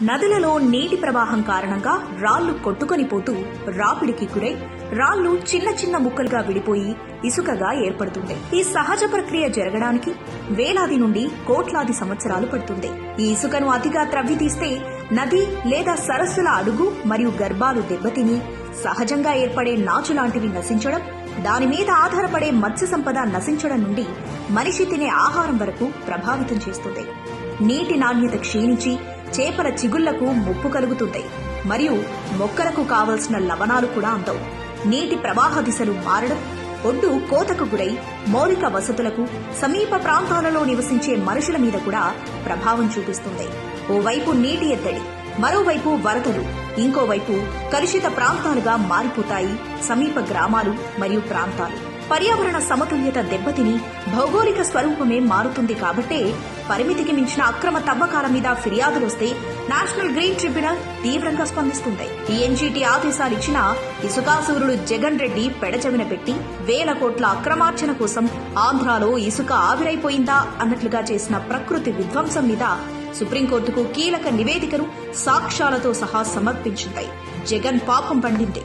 నదులలో నీటి ప్రవాహం కారణంగా రాళ్లు కొట్టుకొని పోతూ రాపిడికి గురై రాళ్లు చిన్న చిన్న ముక్కలుగా విడిపోయి ఇసుకగా ఏర్పడుతుంది. ఈ సహజ ప్రక్రియ జరగడానికి వేలాది నుండి కోట్లాది సంవత్సరాలు పడుతుంది. ఈ ఇసుకను అతిగా త్రవ్వి తీస్తే నది లేదా సరస్సుల అడుగు మరియు గర్భాలు దెబ్బతిని సహజంగా ఏర్పడే నాచు లాంటివి నశించడం, దాని మీద ఆధారపడే మత్స్య సంపద నశించడం నుండి మనిషి తినే ఆహారం వరకు ప్రభావితం చేస్తుంది. నీటి నాణ్యత క్షీణించి చేపల చిగుళ్లకు ముప్పు కలుగుతుంది మరియు మొక్కలకు కావలసిన లవణాలు కూడా అందవు. నీటి ప్రవాహ దిశలు మారడం ఒడ్డు కోతకు గురై మౌలిక వసతులకు, సమీప ప్రాంతాలలో నివసించే మనుషుల మీద కూడా ప్రభావం చూపిస్తుంది. ఓవైపు నీటి ఎద్దడి, మరోవైపు వరదలు, ఇంకోవైపు కలుషిత ప్రాంతాలుగా మారిపోతాయి సమీప గ్రామాలు మరియు ప్రాంతాలు. పర్యావరణ సమతుల్యత దెబ్బతిని భౌగోళిక స్వరూపమే మారుతుంది. కాబట్టే పరిమితికి మించిన అక్రమ తవ్వకాల మీద ఫిర్యాదులొస్తే నేషనల్ గ్రీన్ ట్రిబ్యునల్ తీవ్రంగా స్పందిస్తుంది. ఈ ఎన్జీటీ ఆదేశాలిచ్చినా ఇసుకాసూరుడు జగన్ రెడ్డి పెడచెవిన పెట్టి వేల కోట్ల అక్రమార్జన కోసం ఆంధ్రాలో ఇసుక ఆవిరైపోయిందా అన్నట్లుగా చేసిన ప్రకృతి విధ్వంసం మీద సుప్రీంకోర్టుకు కీలక నివేదికను సాక్ష్యాలతో సహా సమర్పించింది. జగన్ పాపం పండింది.